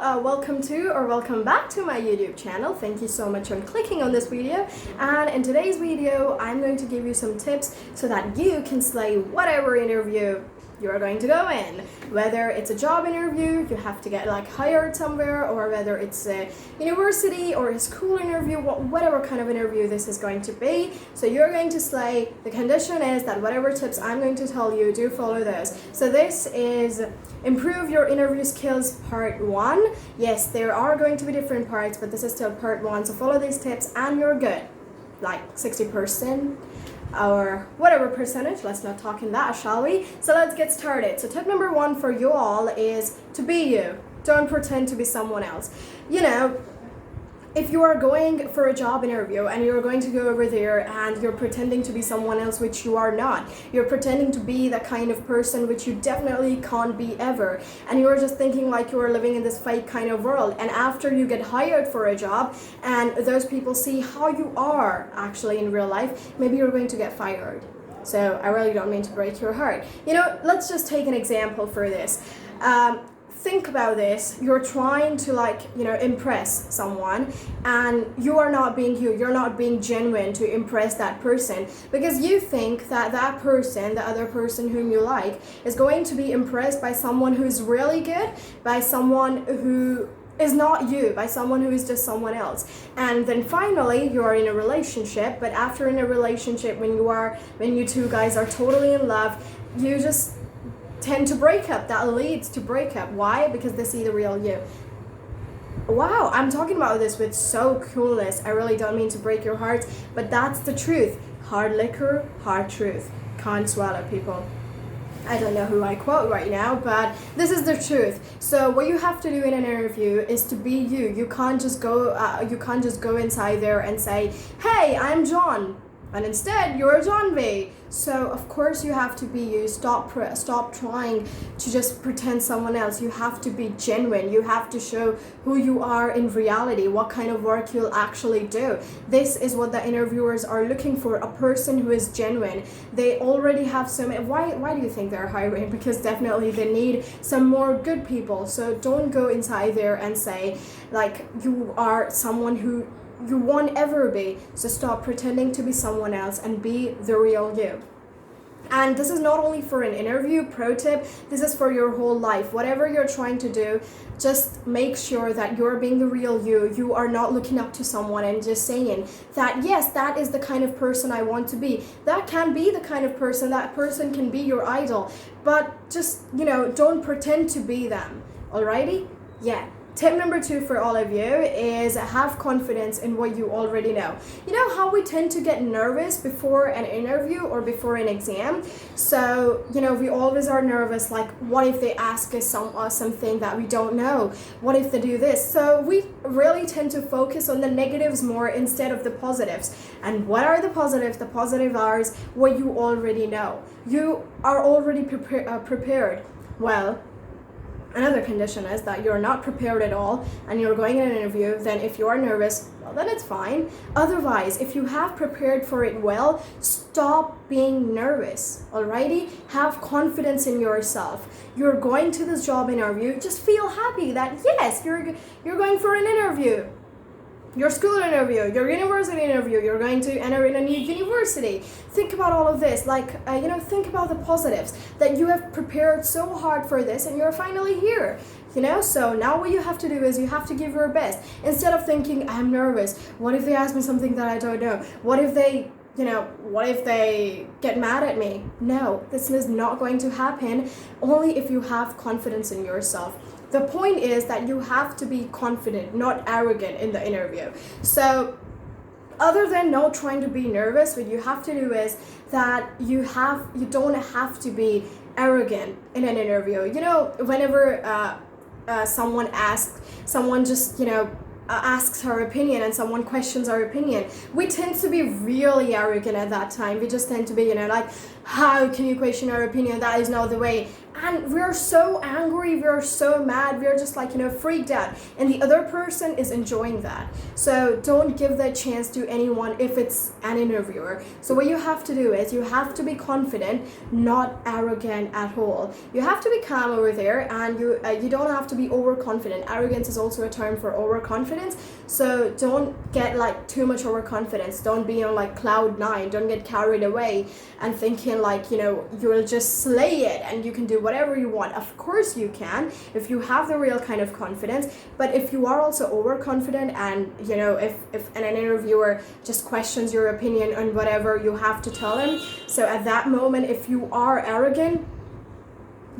welcome to or welcome back to my YouTube channel. Thank you so much for clicking on this video, and in today's video I'm going to give you some tips so that you can slay whatever interview you're going to go in. Whether it's a job interview, you have to get hired somewhere, or whether it's a university or a school interview, whatever kind of interview this is going to be. So you're going to slay. The condition is that whatever tips I'm going to tell you, do follow those. So this is improve your interview skills part 1. Yes, there are going to be different parts, but this is still part 1. So follow these tips and you're good. Like 60%. Or whatever percentage, let's not talk in that, shall we? So let's get started. So tip number 1 for you all is to be you. Don't pretend to be someone else. If you are going for a job interview and you're going to go over there and you're pretending to be someone else which you are not, you're pretending to be the kind of person which you definitely can't be ever, and you're just thinking like you are living in this fake kind of world, and after you get hired for a job and those people see how you are actually in real life, maybe you're going to get fired. So I really don't mean to break your heart. Let's just take an example for this. Think about this. You're trying to impress someone, and you are not being you. You're not being genuine to impress that person, because you think that that person, the other person whom you like, is going to be impressed by someone who's really good, by someone who is not you, by someone who is just someone else. And then finally you are in a relationship, but after in a relationship, when you two guys are totally in love, you just tend to break up. That leads to breakup. Why? Because they see the real you. Wow, I'm talking about this with so coolness. I really don't mean to break your hearts, but that's the truth. Hard liquor, hard truth. Can't swallow, people. I don't know who I quote right now, but this is the truth. So what you have to do in an interview is to be you. You can't just go inside there and say, "Hey, I'm John," and instead you're Janhavi. So of course you have to be you. Stop trying to just pretend someone else. You have to be genuine. You have to show who you are in reality, what kind of work you'll actually do. This is what the interviewers are looking for, a person who is genuine. They already have so many. Why do you think they're hiring? Because definitely they need some more good people. So don't go inside there and say you are someone who you won't ever be. So stop pretending to be someone else and be the real you. And this is not only for an interview. Pro tip, this is for your whole life. Whatever you're trying to do, just make sure that you're being the real you. You are not looking up to someone and just saying that, yes, that is the kind of person I want to be. That can be the kind of person, that person can be your idol, but just don't pretend to be them. Alrighty? Yeah. Tip number 2 for all of you is have confidence in what you already know. You know how we tend to get nervous before an interview or before an exam? So, we always are nervous, like, what if they ask us something that we don't know? What if they do this? So we really tend to focus on the negatives more instead of the positives. And what are the positives? The positive are what you already know. You are already prepared. Well, another condition is that you're not prepared at all and you're going in an interview. Then if you are nervous, well, then it's fine. Otherwise, if you have prepared for it well, stop being nervous. Alrighty? Have confidence in yourself. You're going to this job interview, just feel happy that yes, you're going for an interview. Your school interview, your university interview, you're going to enter in a new university. Think about all of this, think about the positives, that you have prepared so hard for this and you're finally here. So now what you have to do is you have to give your best. Instead of thinking, I'm nervous, what if they ask me something that I don't know? What if they get mad at me? No, this is not going to happen, only if you have confidence in yourself. The point is that you have to be confident, not arrogant in the interview. So other than not trying to be nervous, what you have to do is that you don't have to be arrogant in an interview. Whenever someone asks her opinion and someone questions our opinion, we tend to be really arrogant at that time. We just tend to be how can you question our opinion? That is not the way. and we're so angry, we're so mad, we're just like, freaked out, and the other person is enjoying that. So don't give that chance to anyone if it's an interviewer. So what you have to do is you have to be confident, not arrogant at all. You have to be calm over there, and you don't have to be overconfident. Arrogance is also a term for overconfidence. So don't get like too much overconfidence. Don't be on like cloud nine. Don't get carried away and thinking like, you'll just slay it and you can do whatever you want. Of course you can if you have the real kind of confidence. But if you are also overconfident, and if an interviewer just questions your opinion on whatever, you have to tell him. So at that moment, if you are arrogant,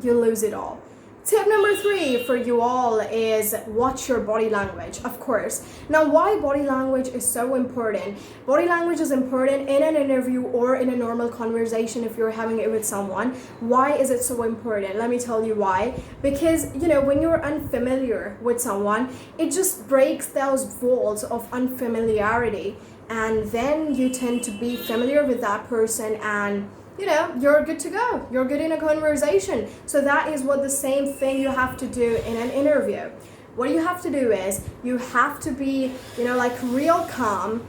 you lose it all. Tip number 3 for you all is watch your body language, of course. Now, why body language is so important? Body language is important in an interview or in a normal conversation if you're having it with someone. Why is it so important? Let me tell you why. Because, when you're unfamiliar with someone, it just breaks those walls of unfamiliarity. And then you tend to be familiar with that person, and you're good to go. You're good in a conversation. So that is what the same thing you have to do in an interview. What you have to do is you have to be, real calm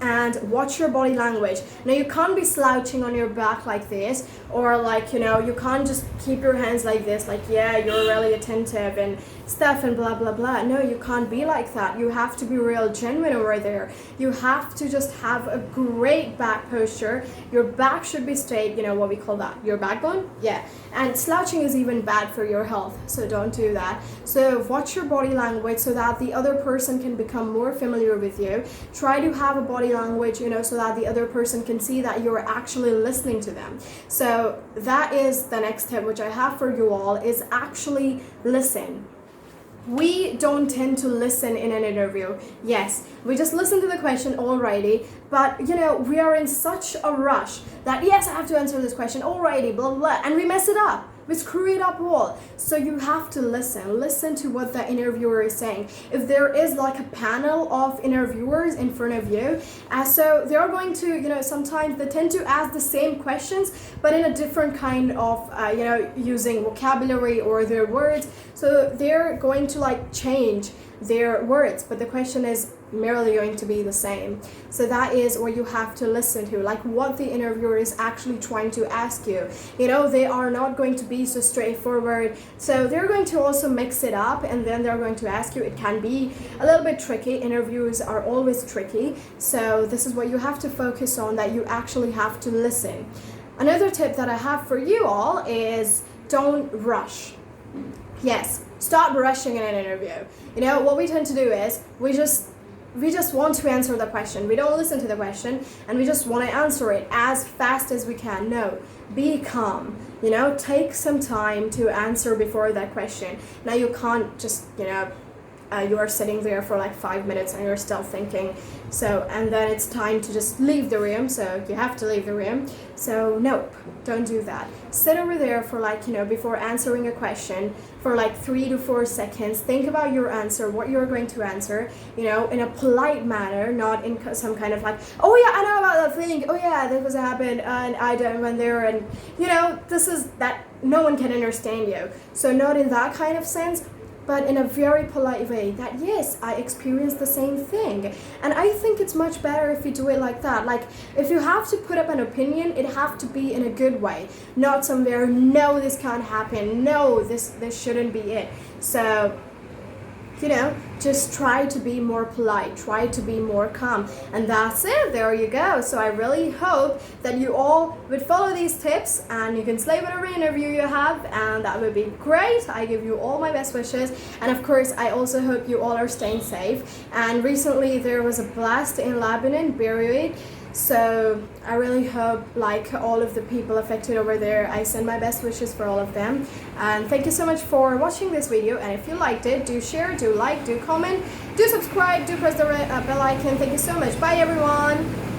and watch your body language. Now, you can't be slouching on your back like this, or you can't just keep your hands like this, like, yeah, you're really attentive and stuff and blah, blah, blah. No, you can't be like that. You have to be real genuine over there. You have to just have a great back posture. Your back should be straight, what we call that, your backbone. Yeah. And slouching is even bad for your health, so don't do that. So watch your body language so that the other person can become more familiar with you. Try to have a body language, so that the other person can see that you're actually listening to them. So that is the next tip which I have for you all, is actually listen. We don't tend to listen in an interview. Yes, we just listen to the question already, but we are in such a rush that, yes, I have to answer this question already, blah, blah, blah, and we mess it up. We screw it up all. So you have to listen to what the interviewer is saying. If there is like a panel of interviewers in front of you, so they're going to, sometimes they tend to ask the same questions, but in a different kind of, using vocabulary or their words. So they're going to change their words, but the question is merely going to be the same. So that is what you have to listen to, what the interviewer is actually trying to ask you. They are not going to be so straightforward, so they're going to also mix it up, and then they're going to ask you. It can be a little bit tricky. Interviews are always tricky, so this is what you have to focus on, that you actually have to listen. Another tip that I have for you all is don't rush. Yes, stop rushing in an interview. What we tend to do is we just want to answer the question. We don't listen to the question, and we just want to answer it as fast as we can. No, be calm. Take some time to answer before that question. Now, you can't just, you are sitting there for 5 minutes and you're still thinking, and then it's time to just leave the room, so you have to leave the room. So nope, don't do that. Sit over there for before answering a question for 3 to 4 seconds. Think about your answer, what you're going to answer, in a polite manner, not in some kind of oh yeah, I know about that thing, oh yeah, this was happened, and I went there, and this is that no one can understand you. So not in that kind of sense, but in a very polite way, that yes, I experienced the same thing. And I think it's much better if you do it like that. If you have to put up an opinion, it have to be in a good way, not somewhere, no, this can't happen, no, this shouldn't be it. So just try to be more polite, try to be more calm, and that's it. There you go. So I really hope that you all would follow these tips, and you can slay whatever interview you have, and that would be great. I give you all my best wishes, and of course I also hope you all are staying safe. And recently there was a blast in Lebanon, Beirut. So I really hope all of the people affected over there, I send my best wishes for all of them. And thank you so much for watching this video, and if you liked it, do share, do like, do comment, do subscribe, do press the bell icon. Thank you so much. Bye everyone.